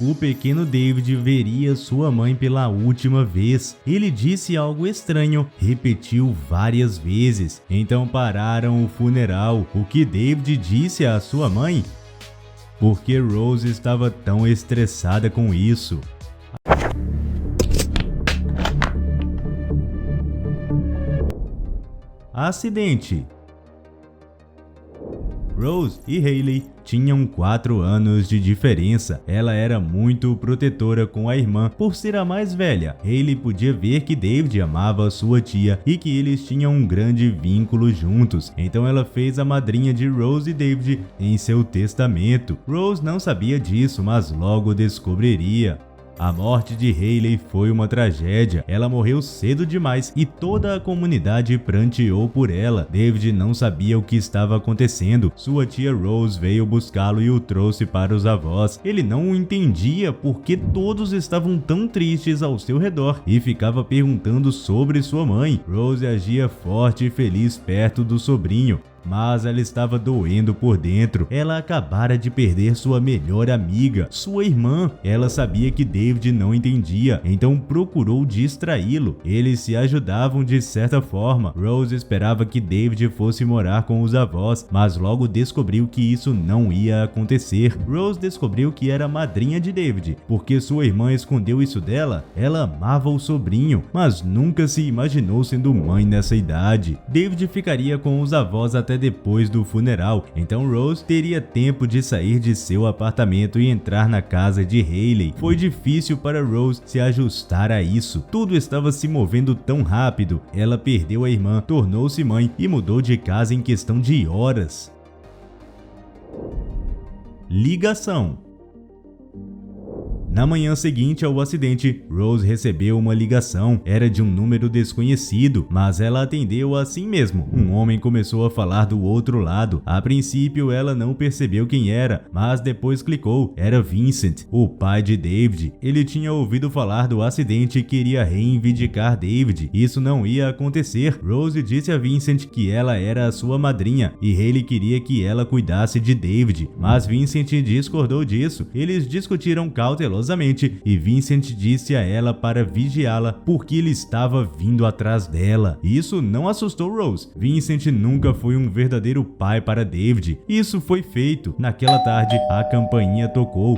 O pequeno David veria sua mãe pela última vez. Ele disse algo estranho, repetiu várias vezes. Então pararam o funeral. O que David disse à sua mãe? Por que Rose estava tão estressada com isso? Acidente. Rose e Hayley tinham 4 anos de diferença. Ela era muito protetora com a irmã por ser a mais velha. Hayley podia ver que David amava sua tia e que eles tinham um grande vínculo juntos. Então ela fez a madrinha de Rose e David em seu testamento. Rose não sabia disso, mas logo descobriria. A morte de Hayley foi uma tragédia. Ela morreu cedo demais e toda a comunidade pranteou por ela. David não sabia o que estava acontecendo. Sua tia Rose veio buscá-lo e o trouxe para os avós. Ele não entendia por que todos estavam tão tristes ao seu redor e ficava perguntando sobre sua mãe. Rose agia forte e feliz perto do sobrinho, mas ela estava doendo por dentro. Ela acabara de perder sua melhor amiga, sua irmã. Ela sabia que David não entendia, então procurou distraí-lo. Eles se ajudavam de certa forma. Rose esperava que David fosse morar com os avós, mas logo descobriu que isso não ia acontecer. Rose descobriu que era madrinha de David, porque sua irmã escondeu isso dela. Ela amava o sobrinho, mas nunca se imaginou sendo mãe nessa idade. David ficaria com os avós até depois do funeral, então Rose teria tempo de sair de seu apartamento e entrar na casa de Hayley. Foi difícil para Rose se ajustar a isso. Tudo estava se movendo tão rápido. Ela perdeu a irmã, tornou-se mãe e mudou de casa em questão de horas. Ligação. Na manhã seguinte ao acidente, Rose recebeu uma ligação. Era de um número desconhecido, mas ela atendeu assim mesmo. Um homem começou a falar do outro lado. A princípio, ela não percebeu quem era, mas depois clicou. Era Vincent, o pai de David. Ele tinha ouvido falar do acidente e queria reivindicar David. Isso não ia acontecer. Rose disse a Vincent que ela era a sua madrinha e Hayley queria que ela cuidasse de David, mas Vincent discordou disso. Eles discutiram cautelosamente e Vincent disse a ela para vigiá-la porque ele estava vindo atrás dela. Isso não assustou Rose. Vincent nunca foi um verdadeiro pai para David. Isso foi feito. Naquela tarde, a campainha tocou.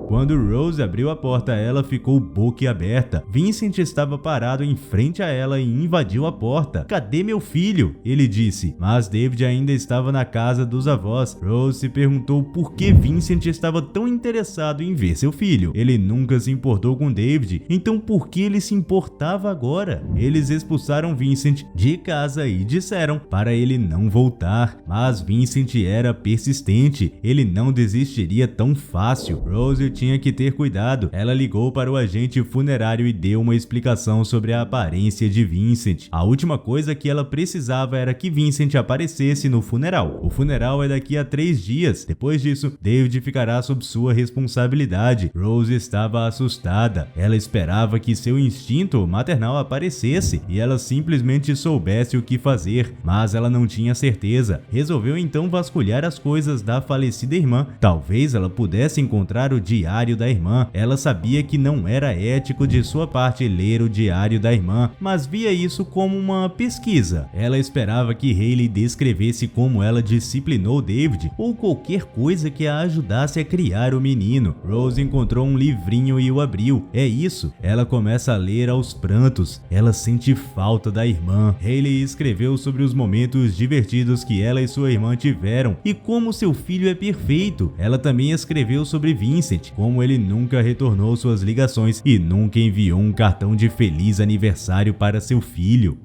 Quando Rose abriu a porta, ela ficou boquiaberta. Vincent estava parado em frente a ela e invadiu a porta. "Cadê meu filho?" ele disse. Mas David ainda estava na casa dos avós. Rose se perguntou por que Vincent estava tão interessado em ver seu filho. Ele nunca se importou com David, então por que ele se importava agora? Eles expulsaram Vincent de casa e disseram para ele não voltar. Mas Vincent era persistente. Ele não desistiria tão fácil. Rose tinha que ter cuidado. Ela ligou para o agente funerário e deu uma explicação sobre a aparência de Vincent. A última coisa que ela precisava era que Vincent aparecesse no funeral. O funeral é daqui a 3 dias. Depois disso, David ficará sob sua responsabilidade. Rose estava assustada. Ela esperava que seu instinto maternal aparecesse e ela simplesmente soubesse o que fazer, mas ela não tinha certeza. Resolveu então vasculhar as coisas da falecida irmã. Talvez ela pudesse encontrar o diário da irmã. Ela sabia que não era ético de sua parte ler o diário da irmã, mas via isso como uma pesquisa. Ela esperava que Hayley descrevesse como ela disciplinou David ou qualquer coisa que a ajudasse a criar o menino. Rose encontrou um livrinho e o abriu. É isso. Ela começa a ler aos prantos. Ela sente falta da irmã. Hayley escreveu sobre os momentos divertidos que ela e sua irmã tiveram e como seu filho é perfeito. Ela também escreveu sobre Vincent, como ele nunca retornou suas ligações e nunca enviou um cartão de feliz aniversário para seu filho.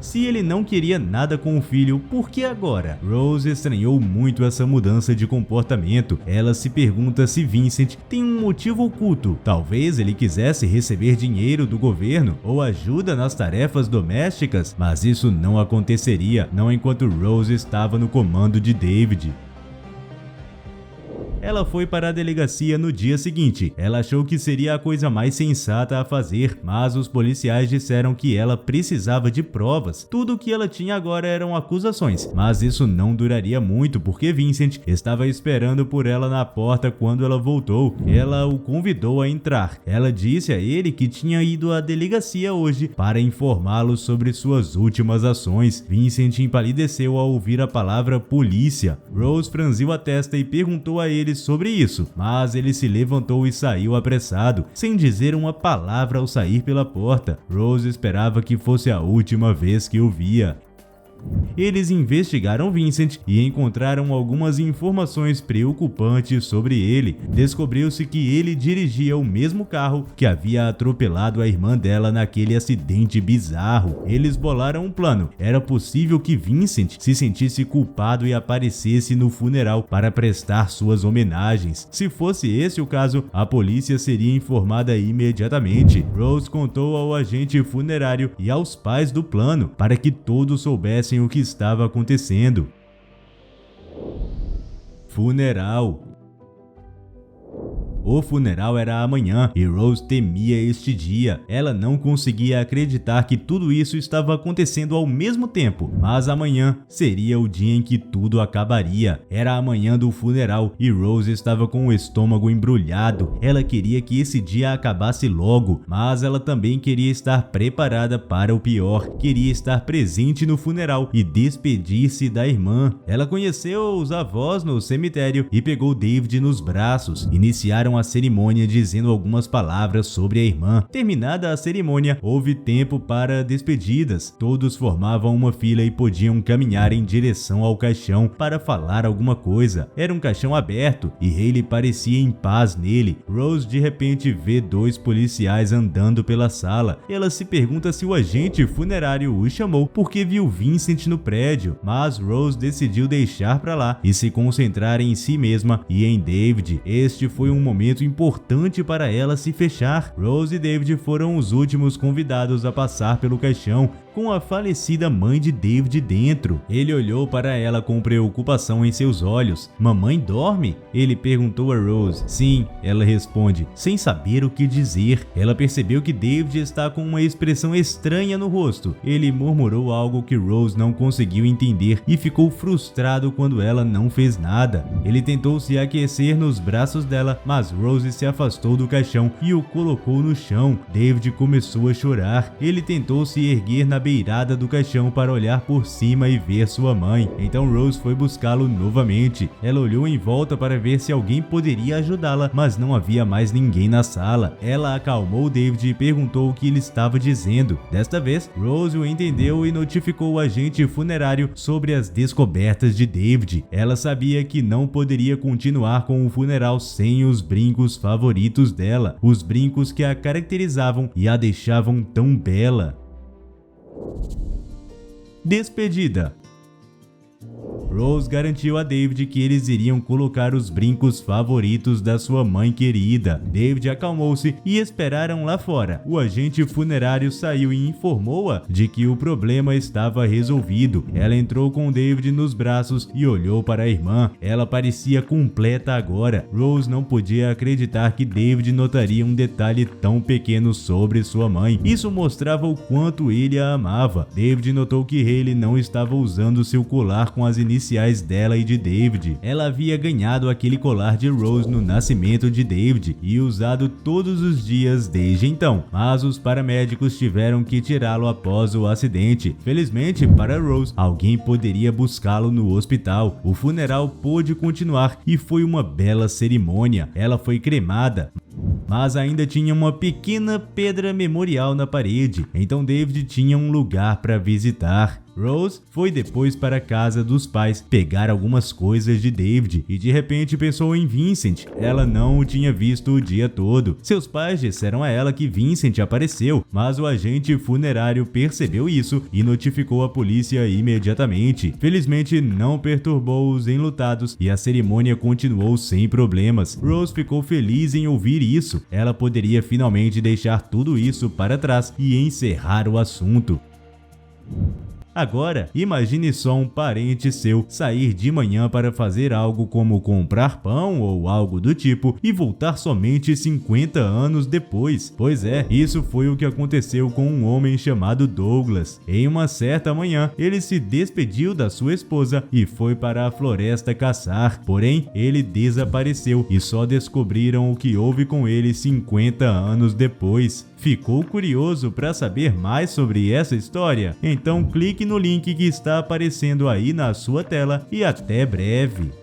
Se ele não queria nada com o filho, por que agora? Rose estranhou muito essa mudança de comportamento. Ela se pergunta se Vincent tem um motivo oculto. Talvez ele quisesse receber dinheiro do governo ou ajuda nas tarefas domésticas, mas isso não aconteceria, não enquanto Rose estava no comando de David. Ela foi para a delegacia no dia seguinte. Ela achou que seria a coisa mais sensata a fazer, mas os policiais disseram que ela precisava de provas. Tudo o que ela tinha agora eram acusações, mas isso não duraria muito porque Vincent estava esperando por ela na porta quando ela voltou. Ela o convidou a entrar. Ela disse a ele que tinha ido à delegacia hoje para informá-lo sobre suas últimas ações. Vincent empalideceu ao ouvir a palavra polícia. Rose franziu a testa e perguntou a ele sobre isso, mas ele se levantou e saiu apressado, sem dizer uma palavra ao sair pela porta. Rose esperava que fosse a última vez que o via. Eles investigaram Vincent e encontraram algumas informações preocupantes sobre ele. Descobriu-se que ele dirigia o mesmo carro que havia atropelado a irmã dela naquele acidente bizarro. Eles bolaram um plano. Era possível que Vincent se sentisse culpado e aparecesse no funeral para prestar suas homenagens. Se fosse esse o caso, a polícia seria informada imediatamente. Rose contou ao agente funerário e aos pais do plano para que todos soubessem o que estava acontecendo. Funeral. O funeral era amanhã e Rose temia este dia. Ela não conseguia acreditar que tudo isso estava acontecendo ao mesmo tempo, mas amanhã seria o dia em que tudo acabaria. Era a manhã do funeral e Rose estava com o estômago embrulhado. Ela queria que esse dia acabasse logo, mas ela também queria estar preparada para o pior. Queria estar presente no funeral e despedir-se da irmã. Ela conheceu os avós no cemitério e pegou David nos braços. Iniciaram a cerimônia dizendo algumas palavras sobre a irmã. Terminada a cerimônia, houve tempo para despedidas. Todos formavam uma fila e podiam caminhar em direção ao caixão para falar alguma coisa. Era um caixão aberto e Hayley parecia em paz nele. Rose de repente vê dois policiais andando pela sala. Ela se pergunta se o agente funerário o chamou porque viu Vincent no prédio, mas Rose decidiu deixar para lá e se concentrar em si mesma e em David. Este foi um momento importante para ela se fechar. Rose e David foram os últimos convidados a passar pelo caixão, com a falecida mãe de David dentro. Ele olhou para ela com preocupação em seus olhos. "Mamãe dorme?" ele perguntou a Rose. "Sim", ela responde, sem saber o que dizer. Ela percebeu que David está com uma expressão estranha no rosto. Ele murmurou algo que Rose não conseguiu entender e ficou frustrado quando ela não fez nada. Ele tentou se aquecer nos braços dela, mas Rose se afastou do caixão e o colocou no chão. David começou a chorar. Ele tentou se erguer na beirada do caixão para olhar por cima e ver sua mãe. Então Rose foi buscá-lo novamente. Ela olhou em volta para ver se alguém poderia ajudá-la, mas não havia mais ninguém na sala. Ela acalmou David e perguntou o que ele estava dizendo. Desta vez, Rose o entendeu e notificou o agente funerário sobre as descobertas de David. Ela sabia que não poderia continuar com o funeral sem os brincos favoritos dela, os brincos que a caracterizavam e a deixavam tão bela. Despedida. Rose garantiu a David que eles iriam colocar os brincos favoritos da sua mãe querida. David acalmou-se e esperaram lá fora. O agente funerário saiu e informou-a de que o problema estava resolvido. Ela entrou com David nos braços e olhou para a irmã. Ela parecia completa agora. Rose não podia acreditar que David notaria um detalhe tão pequeno sobre sua mãe. Isso mostrava o quanto ele a amava. David notou que Hayley não estava usando seu colar com as iniciais dela e de David. Ela havia ganhado aquele colar de Rose no nascimento de David e usado todos os dias desde então, mas os paramédicos tiveram que tirá-lo após o acidente. Felizmente para Rose, alguém poderia buscá-lo no hospital. O funeral pôde continuar e foi uma bela cerimônia. Ela foi cremada, mas ainda tinha uma pequena pedra memorial na parede, então David tinha um lugar para visitar. Rose foi depois para a casa dos pais pegar algumas coisas de David e de repente pensou em Vincent. Ela não o tinha visto o dia todo. Seus pais disseram a ela que Vincent apareceu, mas o agente funerário percebeu isso e notificou a polícia imediatamente. Felizmente não perturbou os enlutados e a cerimônia continuou sem problemas. Rose ficou feliz em ouvir isso. Ela poderia finalmente deixar tudo isso para trás e encerrar o assunto. Agora, imagine só um parente seu sair de manhã para fazer algo como comprar pão ou algo do tipo e voltar somente 50 anos depois. Pois é, isso foi o que aconteceu com um homem chamado Douglas. Em uma certa manhã, ele se despediu da sua esposa e foi para a floresta caçar. Porém, ele desapareceu e só descobriram o que houve com ele 50 anos depois. Ficou curioso para saber mais sobre essa história? Então clique no link que está aparecendo aí na sua tela e até breve!